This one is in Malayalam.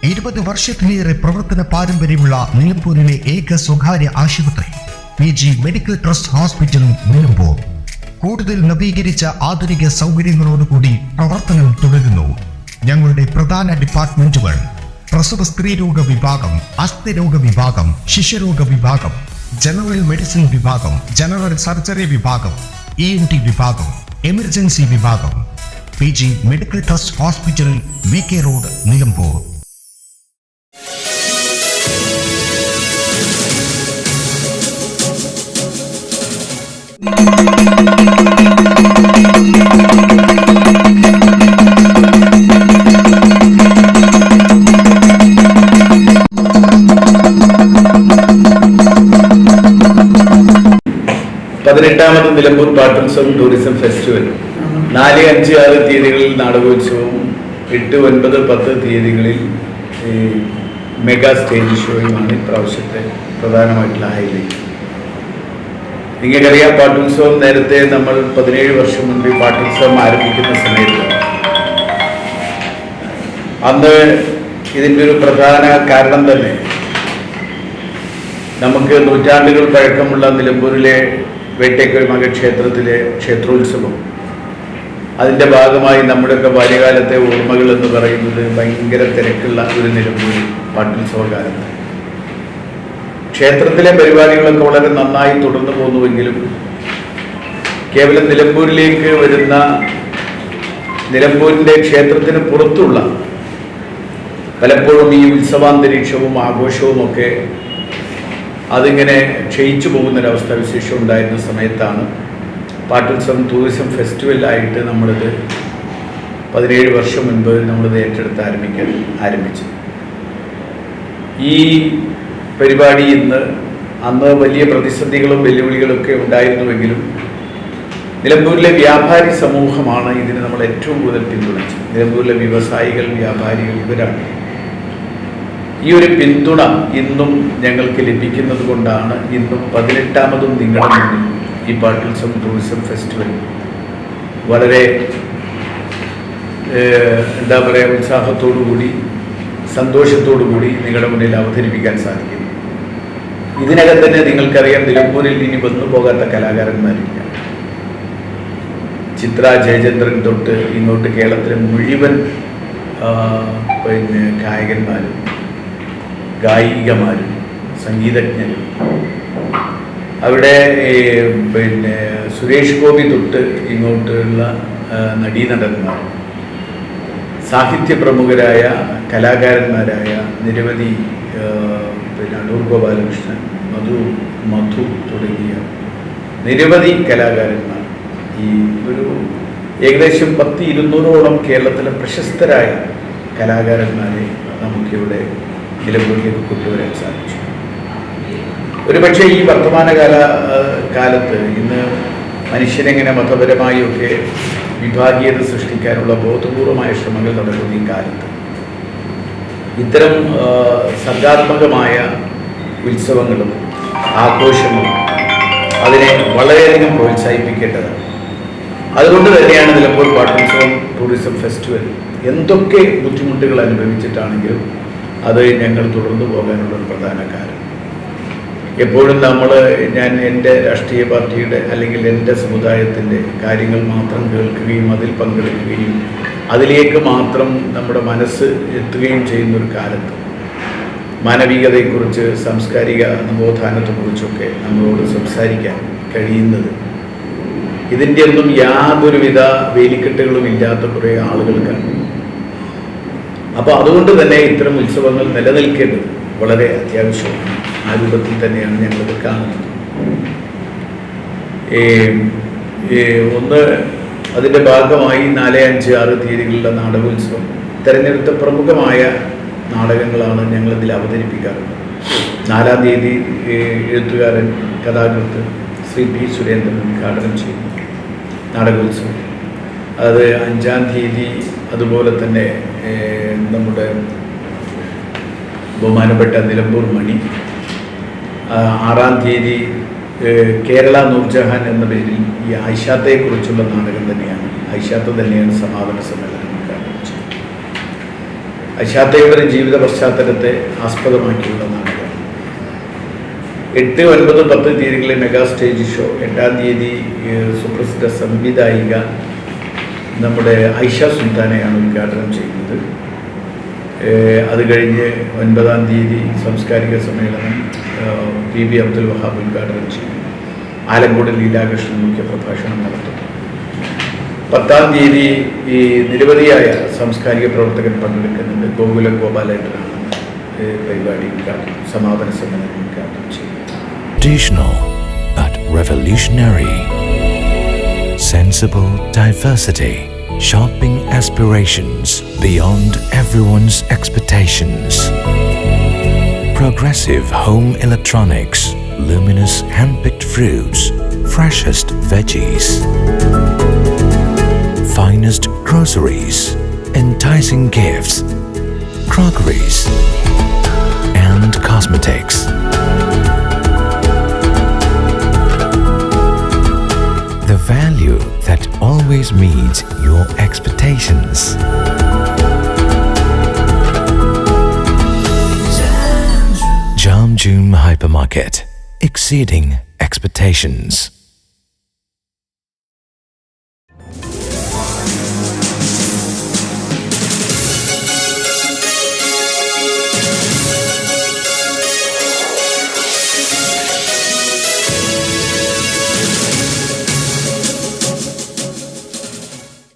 20 വർഷത്തിലേറെ പ്രവർത്തന പാരമ്പര്യമുള്ള നിലമ്പൂരിലെ ഏക സ്വകാര്യ ആശുപത്രി PG medical trust hospital Nilambur കൂടുതൽ നവീകരിച്ച ആധുനിക സൗകര്യങ്ങളോടുകൂടി പ്രവർത്തനം തുടരുന്നു. ഞങ്ങളുടെ പ്രധാന ഡിപ്പാർട്ട്മെന്റുകൾ: പ്രസവ സ്ത്രീരോഗ വിഭാഗം, അസ്ഥിരോഗ വിഭാഗം, ശിശുരോഗ വിഭാഗം, ജനറൽ മെഡിസിൻ വിഭാഗം, ജനറൽ സർജറി വിഭാഗം, ENT വിഭാഗം, എമർജൻസി വിഭാഗം. PG medical trust hospital, VK road, Nilambur. പതിനെട്ടാമത് നിലമ്പൂർ പാട്ടുത്സവം ടൂറിസം ഫെസ്റ്റിവൽ 4, 5, 6 തീയതികളിൽ നാടകോത്സവവും 8, 9, 10 തീയതികളിൽ മെഗാ സ്റ്റേജ് ഷോയുമാണ് ഇപ്രാവശ്യത്തെ പ്രധാനമായിട്ടുള്ള ഹൈലൈറ്റ്. നിങ്ങൾക്കറിയാം, പാട്ടുത്സവം നേരത്തെ നമ്മൾ 17 വർഷം മുൻപ് പാട്ടുത്സവം ആരംഭിക്കുന്ന സമയത്ത് അന്ന് ഇതിൻ്റെ ഒരു പ്രധാന കാരണം തന്നെ നമുക്ക് നൂറ്റാണ്ടുകൾ പഴക്കമുള്ള നിലമ്പൂരിലെ വേട്ടേക്കൽ മകക്ഷേത്രത്തിലെ ക്ഷേത്രോത്സവം, അതിൻ്റെ ഭാഗമായി നമ്മുടെയൊക്കെ ബാല്യകാലത്തെ ഓർമ്മകൾ എന്ന് പറയുന്നത് ഭയങ്കര തിരക്കുള്ള ഒരു നിലമ്പൂർ പാട്ടുത്സവ കാലത്ത് ക്ഷേത്രത്തിലെ പരിപാടികളൊക്കെ വളരെ നന്നായി തുടർന്നു പോകുന്നുവെങ്കിലും കേവലം നിലമ്പൂരിലേക്ക് വരുന്ന, നിലമ്പൂരിൻ്റെ ക്ഷേത്രത്തിന് പുറത്തുള്ള പലപ്പോഴും ഈ ഉത്സവാന്തരീക്ഷവും ആഘോഷവും ഒക്കെ അതിങ്ങനെ ക്ഷയിച്ചു പോകുന്നൊരവസ്ഥ വിശേഷം ഉണ്ടായിരുന്ന സമയത്താണ് പാട്ടുത്സവം ടൂറിസം ഫെസ്റ്റിവലായിട്ട് നമ്മളിത് 17 വർഷം മുൻപ് നമ്മളിത് ഏറ്റെടുത്ത് ആരംഭിച്ചത്. ഈ പരിപാടി അന്ന് വലിയ പ്രതിസന്ധികളും വെല്ലുവിളികളൊക്കെ ഉണ്ടായിരുന്നുവെങ്കിലും നിലമ്പൂരിലെ വ്യാപാരി സമൂഹമാണ് ഇതിന് നമ്മൾ ഏറ്റവും കൂടുതൽ പിന്തുണച്ചത്. നിലമ്പൂരിലെ വ്യവസായികൾ, വ്യാപാരികൾ, ഇവരാണ്. ഈ ഒരു പിന്തുണ ഇന്നും ഞങ്ങൾക്ക് ലഭിക്കുന്നത് കൊണ്ടാണ് ഇന്നും 18ാമതും നിങ്ങളുടെ മുന്നിൽ ഈ പാട്ടുത്സവം ടൂറിസം ഫെസ്റ്റിവൽ വളരെ എന്താ പറയുക, ഉത്സാഹത്തോടുകൂടി സന്തോഷത്തോടുകൂടി നിങ്ങളുടെ മുന്നിൽ അവതരിപ്പിക്കാൻ സാധിക്കും. ഇതിനകം തന്നെ നിങ്ങൾക്കറിയാം, നിലമ്പൂരിൽ ഇനി വന്നു പോകാത്ത കലാകാരന്മാരില്ല. ചിത്ര, ജയചന്ദ്രൻ തൊട്ട് ഇങ്ങോട്ട് കേരളത്തിലെ മുഴുവൻ ഗായകന്മാരും ഗായികമാരും സംഗീതജ്ഞരും, അവിടെ സുരേഷ് ഗോപി തൊട്ട് ഇങ്ങോട്ടുള്ള നടീനടന്മാർ, സാഹിത്യ പ്രമുഖരായ കലാകാരന്മാരായ നിരവധി അടൂർ ഗോപാലകൃഷ്ണൻ, മധു തുടങ്ങിയ നിരവധി കലാകാരന്മാർ, ഈ ഒരു ഏകദേശം 10-200ഓളം കേരളത്തിലെ പ്രശസ്തരായ കലാകാരന്മാരെ നമുക്കിവിടെ നിലമ്പൂരിലേക്ക് കൊണ്ടുവരാൻ സാധിച്ചു. ഒരുപക്ഷെ ഈ കാലത്ത് ഇന്ന് മനുഷ്യനെങ്ങനെ മതപരമായൊക്കെ വിഭാഗീയത സൃഷ്ടിക്കാനുള്ള ബോധപൂർവമായ ശ്രമങ്ങൾ നടക്കുന്ന ഈ കാലത്ത് ഇത്തരം സർഗാത്മകമായ ഉത്സവങ്ങളും ആഘോഷങ്ങളും അതിനെ വളരെയധികം പ്രോത്സാഹിപ്പിക്കേണ്ടതാണ്. അതുകൊണ്ട് തന്നെയാണ് നിലമ്പൂർ പാട്ടുത്സവം ടൂറിസം ഫെസ്റ്റിവൽ എന്തൊക്കെ ബുദ്ധിമുട്ടുകൾ അനുഭവിച്ചിട്ടാണെങ്കിലും അത് ഞങ്ങൾ തുടർന്നു പോകാനുള്ള ഒരു പ്രധാന കാരണം. എപ്പോഴും ഞാൻ എൻ്റെ രാഷ്ട്രീയ പാർട്ടിയുടെ അല്ലെങ്കിൽ എൻ്റെ സമുദായത്തിൻ്റെ കാര്യങ്ങൾ മാത്രം കേൾക്കുകയും അതിൽ പങ്കെടുക്കുകയും അതിലേക്ക് മാത്രം നമ്മുടെ മനസ്സ് എത്തുകയും ചെയ്യുന്നൊരു കാലത്ത് മാനവികതയെക്കുറിച്ച്, സാംസ്കാരിക നവോത്ഥാനത്തെക്കുറിച്ചൊക്കെ നമ്മളോട് സംസാരിക്കാൻ കഴിയുന്നത് ഇതിൻ്റെ ഒന്നും യാതൊരുവിധ വേലിക്കെട്ടുകളും ഇല്ലാത്ത കുറേ ആളുകൾക്കാണ്. അപ്പോൾ അതുകൊണ്ട് തന്നെ ഇത്തരം ഉത്സവങ്ങൾ നിലനിൽക്കേണ്ടത് വളരെ അത്യാവശ്യമാണ്. ആ രൂപത്തിൽ തന്നെയാണ് ഞങ്ങളിത് കാണുന്നത്. അതിൻ്റെ ഭാഗമായി 4, 5, 6 തീയതികളിലുള്ള നാടകോത്സവം തിരഞ്ഞെടുത്ത പ്രമുഖമായ നാടകങ്ങളാണ് ഞങ്ങളിതിൽ അവതരിപ്പിക്കാറുള്ളത്. 4-ാം തീയതി എഴുത്തുകാരൻ, കഥാകൃത്ത് ശ്രീ P. സുരേന്ദ്രൻ ഉദ്ഘാടനം ചെയ്യുന്നു നാടകോത്സവം. അത് 5-ാം തീയതി അതുപോലെ തന്നെ നമ്മുടെ ബഹുമാനപ്പെട്ട നിലമ്പൂർ മണി, 6-ാം തീയതി കേരള നൂർജഹാൻ എന്ന പേരിൽ ഈ ഐഷാത്തയെക്കുറിച്ചുള്ള നാടകം തന്നെയാണ്. ഐഷാത്ത തന്നെയാണ് സമാപന സമ്മേളനം ഉദ്ഘാടനം ചെയ്തത്. അശാത്തയുടെ ഒരു ജീവിത പശ്ചാത്തലത്തെ ആസ്പദമാക്കിയുള്ള നാടകം. 8, 9, 10 തീയതികളിലെ മെഗാ സ്റ്റേജ് ഷോ 8-ാം തീയതി സുപ്രസിദ്ധ സംവിധായിക നമ്മുടെ ഐഷ സുൽത്താനയാണ് ഉദ്ഘാടനം ചെയ്യുന്നത്. അത് കഴിഞ്ഞ് 9-ാം തീയതി സാംസ്കാരിക സമ്മേളനം PV അബ്ദുൽ വഹാബ് ഉദ്ഘാടനം ചെയ്യും. ആലങ്കോട് ലീലാകൃഷ്ണൻ മുഖ്യ പ്രഭാഷണം നടത്തും. 10-ാം തീയതി ഈ നിരവധിയായ സാംസ്കാരിക പ്രവർത്തകർ പങ്കെടുക്കുന്നുണ്ട്. ഗോകുലം ഗോപാലേട്ടനാണ് പരിപാടി സമാപന സമ്മേളനം ഉദ്ഘാടനം ചെയ്യുന്നത്. Traditional but revolutionary. Sensible diversity. Sharpening aspirations beyond everyone's expectations. Progressive home electronics. Luminous hand-picked fruits. Freshest veggies. Finest groceries. Enticing gifts. Crockeries. And cosmetics. The value that always meets your expectations. Jamjoom Hypermarket, exceeding expectations.